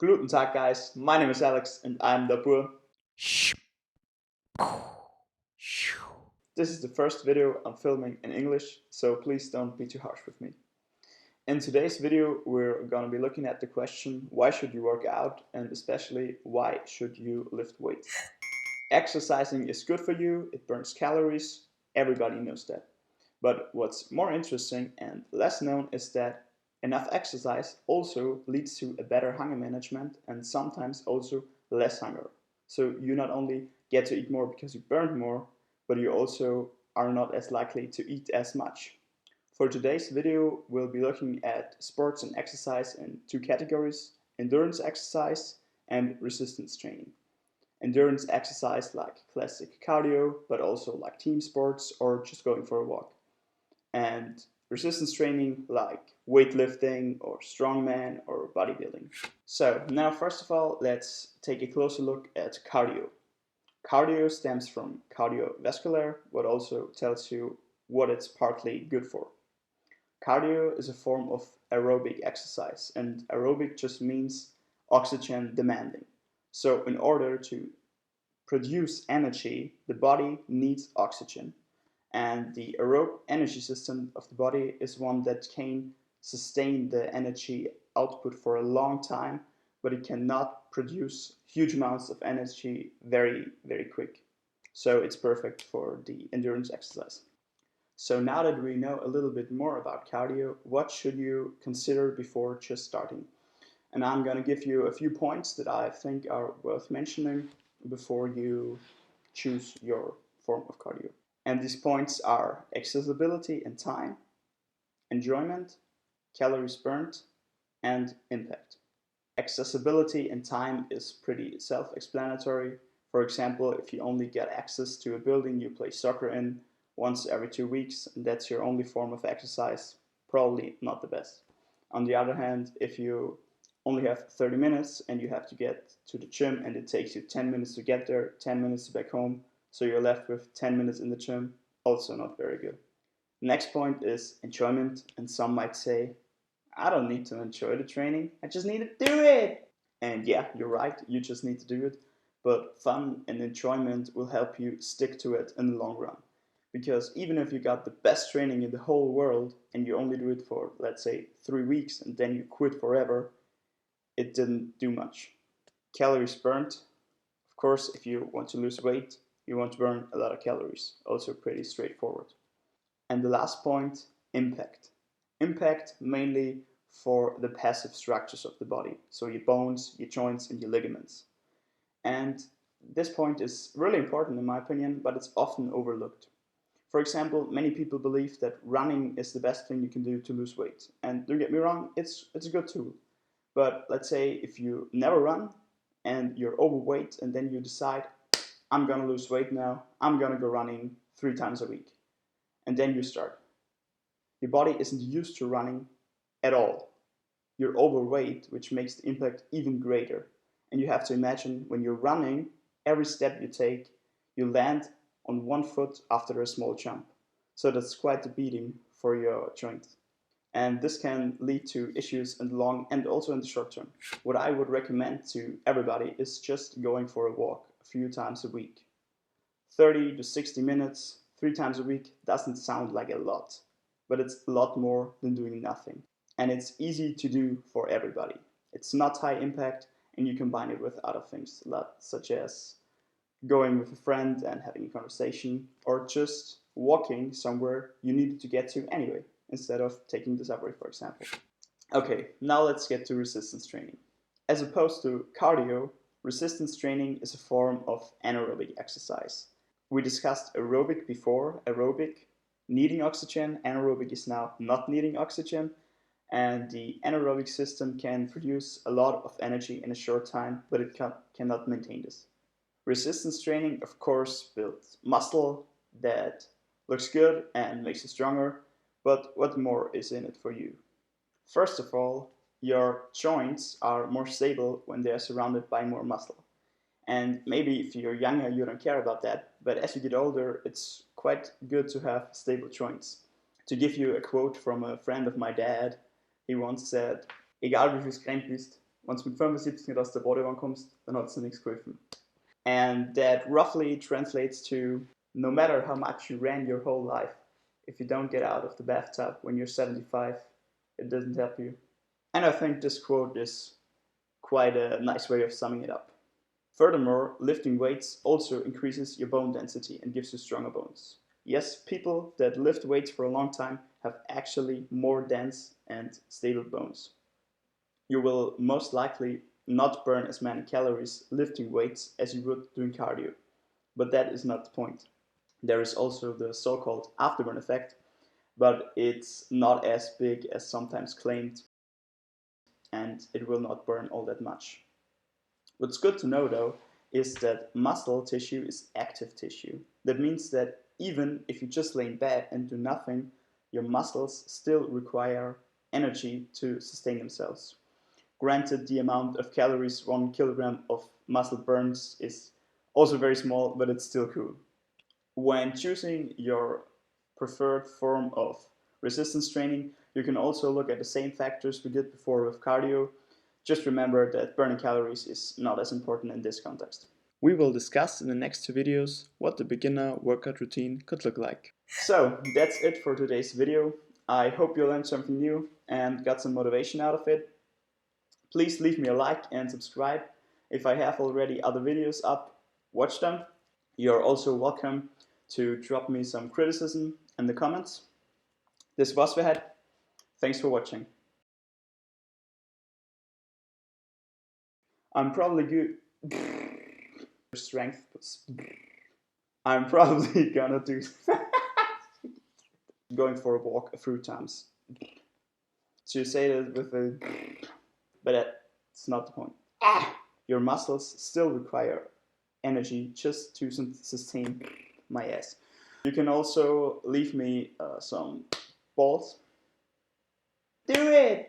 Guten Tag, guys. My name is Alex, and I'm Dapur. This is the first video I'm filming in English, so please don't be too harsh with me. In today's video, we're going to be looking at the question, why should you work out, and especially, why should you lift weights? Exercising is good for you, it burns calories, everybody knows that. But what's more interesting and less known is that enough exercise also leads to a better hunger management and sometimes also less hunger. So you not only get to eat more because you burned more, but you also are not as likely to eat as much. For today's video, we'll be looking at sports and exercise in two categories: endurance exercise and resistance training. Endurance exercise like classic cardio, but also like team sports or just going for a walk. And resistance training like weightlifting or strongman or bodybuilding. So now first of all, let's take a closer look at cardio. Cardio stems from cardiovascular, what also tells you what it's partly good for. Cardio is a form of aerobic exercise, and aerobic just means oxygen demanding. So in order to produce energy, the body needs oxygen. And the aerobic energy system of the body is one that can sustain the energy output for a long time, but it cannot produce huge amounts of energy very quick. So it's perfect for the endurance exercise. So now that we know a little bit more about cardio, what should you consider before just starting? And I'm going to give you a few points that I think are worth mentioning before you choose your form of cardio. And these points are accessibility and time, enjoyment, calories burned, and impact. Accessibility and time is pretty self-explanatory. For example, if you only get access to a building you play soccer in once every 2 weeks, and that's your only form of exercise, probably not the best. On the other hand, if you only have 30 minutes and you have to get to the gym and it takes you 10 minutes to get there, 10 minutes back home, so you're left with 10 minutes in the gym, also not very good. Next point is enjoyment, and some might say, I don't need to enjoy the training, I just need to do it. And yeah, you're right, you just need to do it, but fun and enjoyment will help you stick to it in the long run. Because even if you got the best training in the whole world and you only do it for, let's say, 3 weeks and then you quit forever, it didn't do much. Calories burned. Of course, if you want to lose weight, you want to burn a lot of calories. Also pretty straightforward. And the last point, impact. Impact mainly for the passive structures of the body, so your bones, your joints, and your ligaments. And this point is really important in my opinion, but it's often overlooked. For example, many people believe that running is the best thing you can do to lose weight. And don't get me wrong, it's a good tool. But let's say if you never run and you're overweight and then you decide, I'm gonna lose weight now, I'm gonna go running 3 times a week. And then you start. Your body isn't used to running at all. You're overweight, which makes the impact even greater. And you have to imagine when you're running, every step you take, you land on one foot after a small jump. So that's quite a beating for your joint. And this can lead to issues in the long and also in the short term. What I would recommend to everybody is just going for a walk a few times a week. 30 to 60 minutes, 3 times a week doesn't sound like a lot, but it's a lot more than doing nothing. And it's easy to do for everybody. It's not high impact, and you combine it with other things, such as going with a friend and having a conversation, or just walking somewhere you needed to get to anyway, instead of taking the subway, for example. Okay, now let's get to resistance training. As opposed to cardio, resistance training is a form of anaerobic exercise. We discussed aerobic before, aerobic needing oxygen, anaerobic is now not needing oxygen, and the anaerobic system can produce a lot of energy in a short time, but it cannot maintain this. Resistance training, of course, builds muscle that looks good and makes you stronger, but what more is in it for you? First of all, your joints are more stable when they are surrounded by more muscle. And maybe if you're younger, you don't care about that, but as you get older, it's quite good to have stable joints. To give you a quote from a friend of my dad, he once said, egal wie viel du bist, Once mit 75 aus der Badewanne kommst, dann hat es dir nichts geholfen. And that roughly translates to, no matter how much you ran your whole life, if you don't get out of the bathtub when you're 75, it doesn't help you. And I think this quote is quite a nice way of summing it up. Furthermore, lifting weights also increases your bone density and gives you stronger bones. Yes, people that lift weights for a long time have actually more dense and stable bones. You will most likely not burn as many calories lifting weights as you would doing cardio, but that is not the point. There is also the so-called afterburn effect, but it's not as big as sometimes claimed, and it will not burn all that much. What's good to know though is that muscle tissue is active tissue. That means that even if you just lay in bed and do nothing, your muscles still require energy to sustain themselves. Granted, the amount of calories 1 kilogram of muscle burns is also very small, but it's still cool. When choosing your preferred form of resistance training, you can also look at the same factors we did before with cardio. Just remember that burning calories is not as important in this context. We will discuss in the next 2 videos what the beginner workout routine could look like. So that's it for today's video. I hope you learned something new and got some motivation out of it. Please leave me a like and subscribe. If I have already other videos up, watch them. You're also welcome to drop me some criticism in the comments. This was Verhead. Thanks for watching. I'm probably good. Strength. I'm probably gonna do going for a walk a few times. So you say that with a, but that's not the point. Your muscles still require energy just to sustain my ass. You can also leave me some balls. Do it!